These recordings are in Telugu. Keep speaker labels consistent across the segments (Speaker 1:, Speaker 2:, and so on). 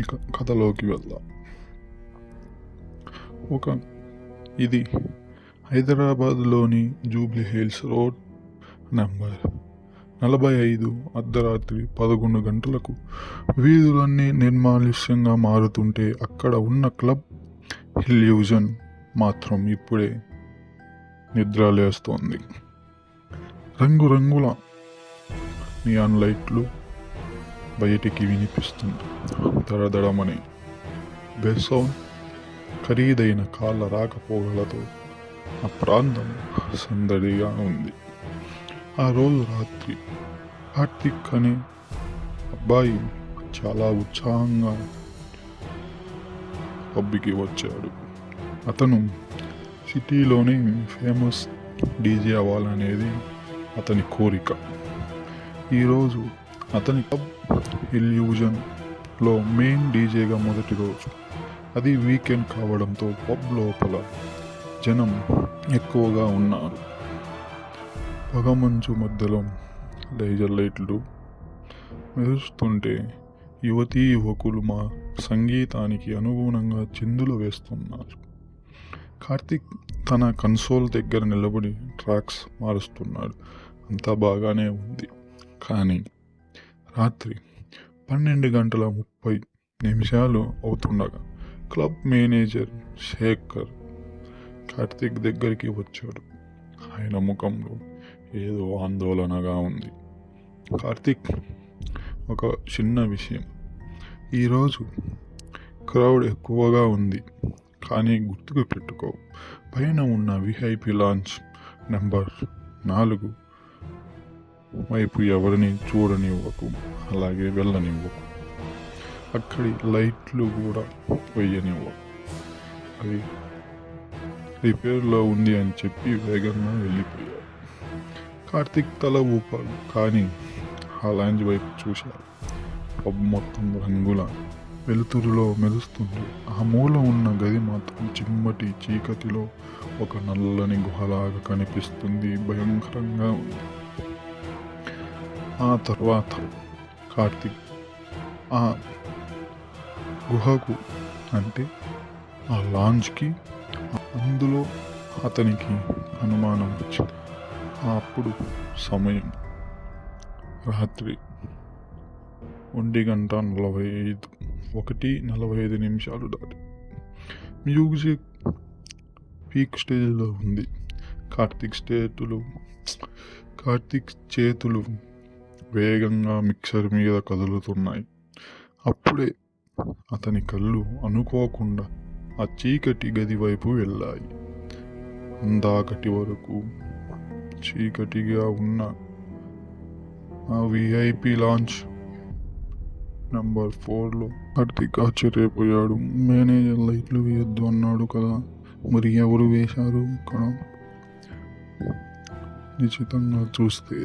Speaker 1: ఇక కథలోకి వెళ్దాం. ఇది హైదరాబాద్లోని జూబ్లీ హిల్స్ రోడ్ నెంబర్ 45 అర్ధరాత్రి 11 గంటలకు వీధులన్నీ నిర్మానుష్యంగా మారుతుంటే అక్కడ ఉన్న క్లబ్ ఇల్యూజన్ మాత్రం ఇప్పుడే నిద్రలేస్తోంది. రంగురంగుల నియాన్ లైట్లు బయటికి వినిపిస్తుంది. దడదడమని బెస్ సౌండ్, ఖరీదైన కాళ్ళ రాకపోకలతో ఆ ప్రాంతం సందడిగా ఉంది. ఆ రోజు రాత్రి కార్తిక్ అనే అబ్బాయి చాలా ఉత్సాహంగా పబ్కి వచ్చాడు. అతను సిటీలోనే ఫేమస్ డీజే అవ్వాలనేది అతని కోరిక. ఈరోజు అతని క్లబ్ ఇల్యూజన్లో మెయిన్ డీజేగా మొదటి రోజు. అది వీకెండ్ కావడంతో పబ్ లోపల జనం ఎక్కువగా ఉన్నారు. పొగమంచు మధ్యలో లేజర్ లైట్లు మెరుస్తుంటే యువతీ యువకులు మా సంగీతానికి అనుగుణంగా చిందులు వేస్తున్నారు. కార్తిక్ తన కన్సోల్ దగ్గర నిలబడి ట్రాక్స్ మారుస్తున్నాడు. అంతా బాగానే ఉంది. కానీ రాత్రి 12:30 అవుతుండగా క్లబ్ మేనేజర్ శేఖర్ కార్తిక్ దగ్గరికి వచ్చాడు. ఆయన ముఖంలో ఏదో ఆందోళనగా ఉంది. కార్తిక్, ఒక చిన్న విషయం. ఈరోజు క్రౌడ్ ఎక్కువగా ఉంది, కానీ గుర్తుకు పెట్టుకో, పైన ఉన్న విఐపి లాంచ్ నెంబర్ 4 వైపు ఎవరిని చూడనివ్వకు, అలాగే వెళ్ళనివ్వకు. అక్కడి లైట్లు కూడా వెయ్యనివ్వకు. అది రిపేర్లో ఉంది అని చెప్పి వేగంగా వెళ్ళిపోయాడు. కార్తిక్ తల ఊపాడు, కానీ ఆ లాంజ్ వైపు చూశాడు. పబ్ మొత్తం రంగుల వెలుతురులో మెరుస్తుంది. ఆ మూల ఉన్న గది మాత్రం చిమ్మటి చీకటిలో ఒక నల్లని గుహలాగా కనిపిస్తుంది. భయంకరంగా ఉంది. ఆ తర్వాత కార్తిక్ ఆ గుహకు, అంటే ఆ లాంజ్కి, అందులో అతనికి అనుమానం వచ్చింది. అప్పుడు సమయం రాత్రి 1:45 దాటి. మ్యూజిక్ పీక్ స్టేజ్లో ఉంది. కార్తిక్ చేతులు వేగంగా మిక్సర్ మీద కదులుతున్నాయి. అప్పుడే అతని కళ్ళు అనుకోకుండా ఆ చీకటి గది వైపు వెళ్ళాయి. అందాకటి వరకు చీకటిగా ఉన్న ఆ విఐపి లాంచ్ నెంబర్ 4లో కార్తిక్ ఆశ్చర్యపోయాడు. మేనేజర్ లైట్లు వేయొద్దు అన్నాడు కదా, మరి ఎవరు వేశారు ఇక్కడ? నిశ్చితంగా చూస్తే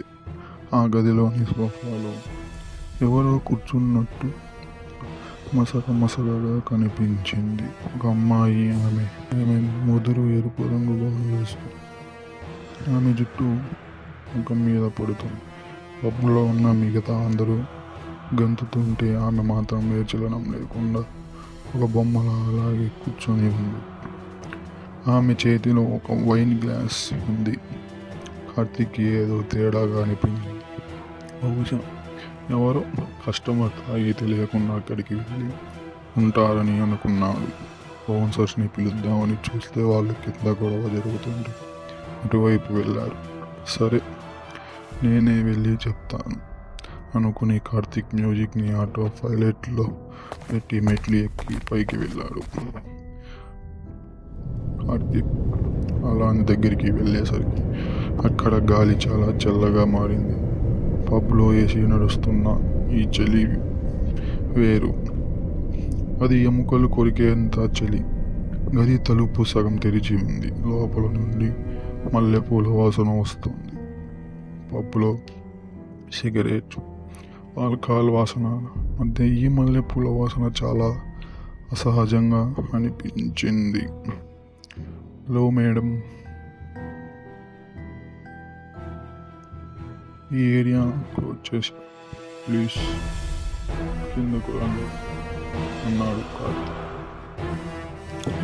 Speaker 1: ఆ గదిలోని సోఫాలో ఎవరో కూర్చున్నట్టు మసకగా కనిపించింది. ఒక అమ్మాయి. ఆమె ముదురు ఎరుపు రంగు గౌను వేసుకుంది. ఆమె జుట్టు ముఖం మీద పడుతుంది. పబ్లో ఉన్న మిగతా అందరూ గంతుతుంటే ఆమె మాత్రం వేచలనం లేకుండా ఒక బొమ్మలా అలాగే కూర్చొని ఉంది. ఆమె చేతిలో ఒక వైన్ గ్లాస్ ఉంది. కార్తిక్ ఏదో తేడాగా అనిపించింది. బహుశా ఎవరో కస్టమర్ తాగి తెలియకుండా అక్కడికి వెళ్ళి ఉంటారని అనుకున్నాడు. బౌన్సర్స్ని పిలుద్దామని చూస్తే వాళ్ళు కింద గొడవ జరుగుతుంది. అటువైపు వెళ్ళారు. సరే, నేనే వెళ్ళి చెప్తాను అనుకుని కార్తిక్ మ్యూజిక్ని ఆటో పైలట్లో పెట్టి మెట్లు ఎక్కి పైకి వెళ్ళాడు. కార్తిక్ అలాంటి దగ్గరికి వెళ్ళేసరికి అక్కడ గాలి చాలా చల్లగా మారింది. పబ్లో ఏసీ నడుస్తున్న ఈ చలి వేరు. అది ఎముకలు కొరికేంత చలి. గది తలుపు సగం తెరిచి ఉంది. లోపల నుండి మల్లెపూల వాసన వస్తుంది. పబ్లో సిగరెట్, ఆల్కహాల్ వాసన మధ్య ఈ మల్లెపూల వాసన చాలా అసహజంగా అనిపించింది. హలో మేడం, ఈ ఏరియా క్లోజ్ చేసి ప్లీజ్ కిందకు రండి. అన్నాడు కార్తీక్.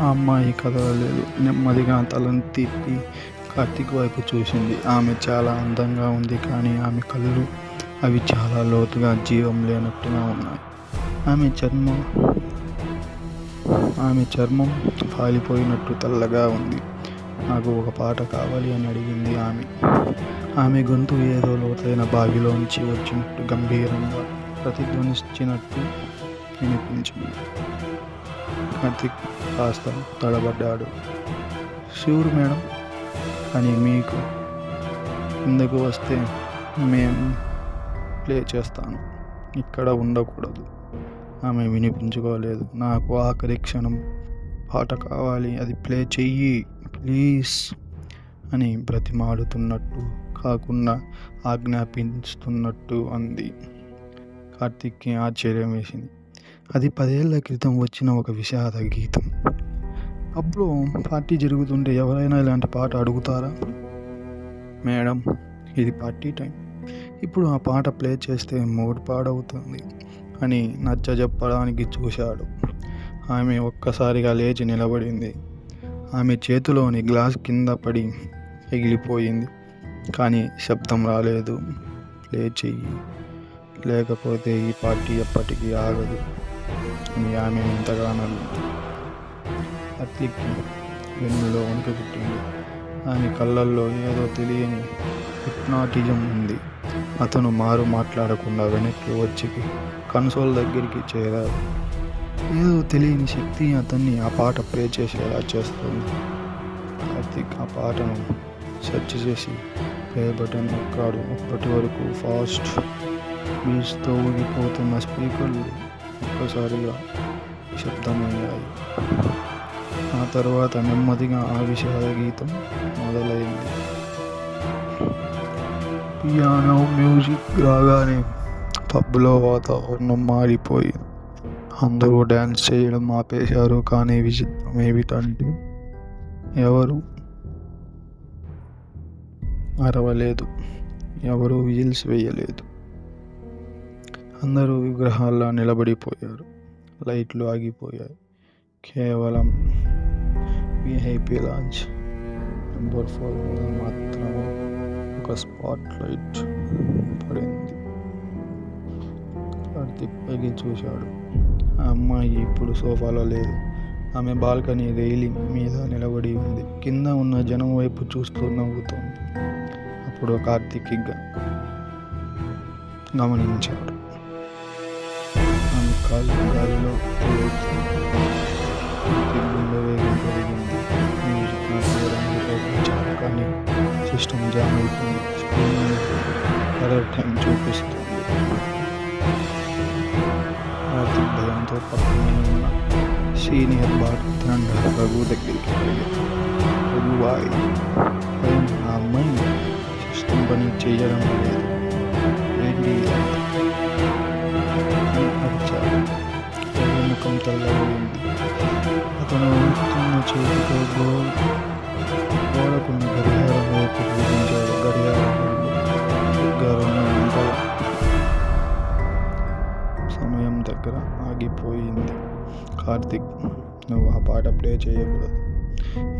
Speaker 2: ఆ అమ్మాయి కదలలేదు. నెమ్మదిగా తలను తిప్పి కార్తీక్ వైపు చూసింది. ఆమె చాలా అందంగా ఉంది, కానీ ఆమె కళ్ళు అవి చాలా లోతుగా జీవం లేనట్టుగా ఉన్నాయి. ఆమె చర్మం పాలిపోయినట్టు తెల్లగా ఉంది. నాకు ఒక పాట కావాలి అని అడిగింది ఆమె గొంతు ఏదో లోతైన బావిలోంచి వచ్చినట్టు గంభీరంగా ప్రతిధ్వనించినట్టు వినిపించింది. కార్తీక్ కాస్త తడబడ్డాడు. ష్యూర్ మేడం, కానీ మీకు కిందకు వస్తే మేము ప్లే చేస్తాను, ఇక్కడ ఉండకూడదు. ఆమె వినిపించుకోలేదు. నాకు ఆఖరి క్షణం పాట కావాలి, అది ప్లే చెయ్యి ప్లీజ్ అని బ్రతిమాడుతున్నట్టు కాకుండా ఆజ్ఞాపిస్తున్నట్టు అంది. కార్తీక్కి ఆశ్చర్యం వేసింది. అది 10 ఏళ్ల క్రితం వచ్చిన ఒక విషాద గీతం. పబ్లో పార్టీ జరుగుతుంటే ఎవరైనా ఇలాంటి పాట అడుగుతారా? మేడం, ఇది పార్టీ టైం, ఇప్పుడు ఆ పాట ప్లే చేస్తే మూడ్ పాడవుతుంది అని నచ్చజెప్పడానికి చూశాడు. ఆమె ఒక్కసారిగా లేచి నిలబడింది. ఆమె చేతిలోని గ్లాస్ కింద పడి ఎగిలిపోయింది, కానీ శబ్దం రాలేదు. ప్లే చెయ్యి, లేకపోతే ఈ పార్టీ ఎప్పటికీ ఆగదు అని ఆమె ఇంతగానో. కార్తీక్కి వెన్నులో వణుకు పుట్టింది. ఆమె కళ్ళల్లో ఏదో తెలియని హిప్నాటిజం ఉంది. అతను మాట్లాడకుండా వెనక్కి వచ్చి కన్సోల్ దగ్గరికి చేరాడు. ఏదో తెలియని శక్తి అతన్ని ఆ పాట ప్లే చేసేలా చేస్తుంది. కార్తీక్ ఆ పాటను సెర్చ్ చేసి ప్లే బటన్ నొక్కాడు. అప్పటి వరకు ఫాస్ట్ బీట్స్తో ఊగిపోతున్న స్పీకర్లు ఒక్కసారిగా శబ్దమయ్యాయి. ఆ తర్వాత నెమ్మదిగా ఆ విషాద గీతం మొదలైంది. పియానో మ్యూజిక్ రాగానే పబ్లో వాతావరణం మారిపోయింది. అందరూ డ్యాన్స్ చేయడం ఆపేశారు. కానీ విచిత్రం ఏమిటంటే ఎవరు అరవలేదు, ఎవరు విజిల్స్ వేయలేదు. అందరూ విగ్రహాల్లో నిలబడిపోయారు. లైట్లు ఆగిపోయాయి. కేవలం విఐపి లాంజ్ నెంబర్ 4 మీద మాత్రమే ఒక స్పాట్ లైట్ పడింది. కార్తీక్ పైకి చూశాడు. ఆ అమ్మాయి ఇప్పుడు సోఫాలో లేదు. ఆమె బాల్కనీ రైలింగ్ మీద నిలబడి ఉంది. కింద ఉన్న జనం వైపు చూస్తూ నవ్వుతోంది. అప్పుడు కార్తీక్ గమనించాడు. ఆమె కాళ్ళు గాలిలో గుండె వేగం పెరిగింది. మ్యూజిక్ నడపడానికి ప్రయత్నించాడు, కానీ సిస్టమ్ జామ్ అయిపోయింది. స్క్రీన్ కలర్ టైం చూపిస్తుంది. కార్తీక్ భయంతో పక్కనే ఉన్న సీనియర్ బార్టెండర్ రఘు దగ్గరికి రఘుబాయ్, ఆ అమ్మాయి సిస్టమ్ పని చేయడం లేదు, ఏంటి అరిచాడు. ముఖం తెల్లబడింది. అతను వణుకుతున్న చేతితో గోడకున్న గడియారం వైపు చూపించాడు. గడియారం సమయం దగ్గర ఆగిపోయింది. కార్తీక్, నువ్వు ఆ పాట ప్లే చేయకూడదు.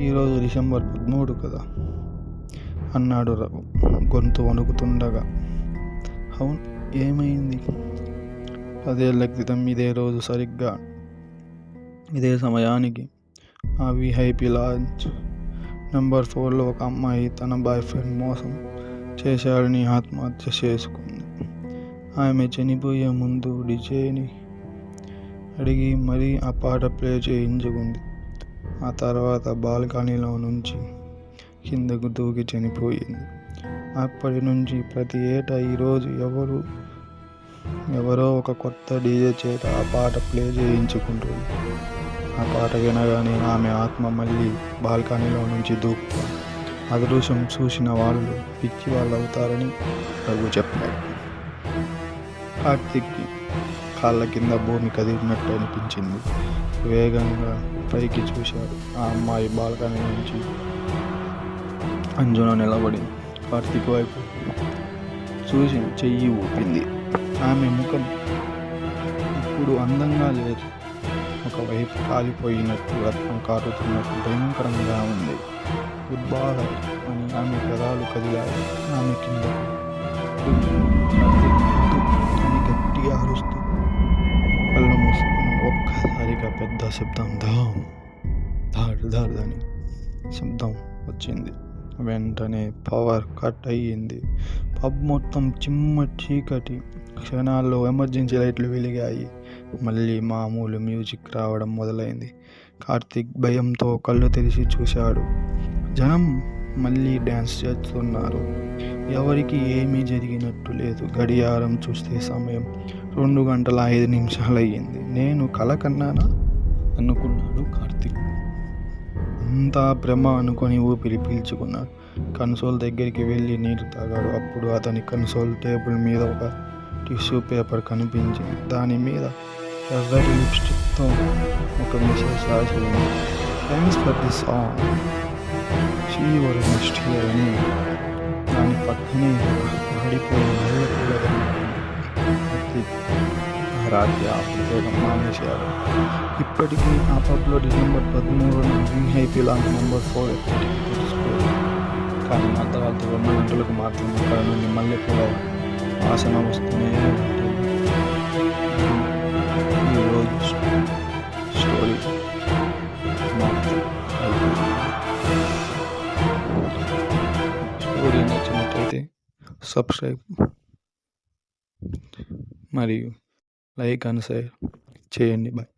Speaker 2: ఈరోజు డిసెంబర్ 13 కదా అన్నాడు రఘు గొంతు వణుకుతుండగా. అవును, ఏమైంది? 10 ఏళ్ల క్రితం ఇదే రోజు సరిగ్గా ఇదే సమయానికి ఆ విఐపి లాంజ్ నెంబర్ 4లో ఒక అమ్మాయి తన బాయ్ ఫ్రెండ్ మోసం చేశాడని ఆత్మహత్య చేసుకుంది. ఆమె చనిపోయే ముందు డీజేని అడిగి మరీ ఆ పాట ప్లే చేయించుకుంది. ఆ తర్వాత బాల్కనీలో నుంచి కిందకు దూకి చనిపోయింది. అప్పటి నుంచి ప్రతి ఏటా ఈరోజు ఎవరో ఒక కొత్త డీజే చేత ఆ పాట ప్లే చేయించుకుంటుంది. ఆ పాట వినగానే ఆమె ఆత్మ మళ్ళీ బాల్కనీలో నుంచి దూకుతుంది. ఆ దృశ్యం చూసిన వాళ్ళు పిచ్చి వాళ్ళు అవుతారని రఘు చెప్పాడు. కార్తీక్కి కాళ్ళ కింద భూమి కదిలినట్టు అనిపించింది. వేగంగా పైకి చూశాడు. ఆ అమ్మాయి బాల్కనీ నుంచి అంజున నిలబడింది. కార్తీక్ వైపు చూసి చెయ్యి ఊపింది. ఆమె ముఖం ఇప్పుడు అందంగా లేదు. ఒకవైపు కాలిపోయినట్టు, రక్తం కారుతున్నట్టు భయంకరంగా ఉంది. గుడ్ బాయ్ అని ఆమె పెదాలు కదిలాయి. ఆమె కిందకు అని గట్టిగా అరుస్తూ కళ్ళు మూసుకుని ఒక్కసారిగా పెద్ద శబ్దం దాని శబ్దం వచ్చింది. వెంటనే పవర్ కట్ అయ్యింది. పబ్ మొత్తం చిమ్మ చీకటి. క్షణాల్లో ఎమర్జెన్సీ లైట్లు వెలిగాయి. మళ్ళీ మామూలు మ్యూజిక్ రావడం మొదలైంది. కార్తీక్ భయంతో కళ్ళు తెరిచి చూశాడు. జనం మళ్ళీ డ్యాన్స్ చేస్తున్నారు. ఎవరికి ఏమీ జరిగినట్టు లేదు. గడియారం చూస్తే సమయం 2:05 అయ్యింది. నేను కల కన్నానా అనుకున్నాడు కార్తీక్. అంతా భ్రమ అనుకొని ఊపిరి పీల్చుకున్నాడు. కన్సోల్ దగ్గరికి వెళ్ళి నీరు తాగాడు. అప్పుడు అతని కన్సోల్ టేబుల్ మీద ఒక టిష్యూ పేపర్ కనిపించింది. దాని మీద ఎర్రటి లిప్స్టిక్తో ఒక మెసేజ్ రాసి ఉంది. Thanks for this song, see your next year అని. దాని పక్కనే పడిపోయిన రాత్రి ఆ ఉద్యోగం మానేశాడు. ఇప్పటికీ ఆ పబ్లో డిసెంబర్ 13న విఐపీ లాంటి నెంబర్ 4 తీసుకోలేదు. కానీ అర్ధరాత్రి 2 గంటలకు మాత్రం అక్కడ నుండి మల్లెపూల వాసన వస్తూనే ఉంటుంది. ఈరోజు స్టోరీ స్టోరీ నచ్చినట్లయితే సబ్స్క్రైబ్ మరియు లైక్ అండ్ షేర్ చేయండి. బాయ్.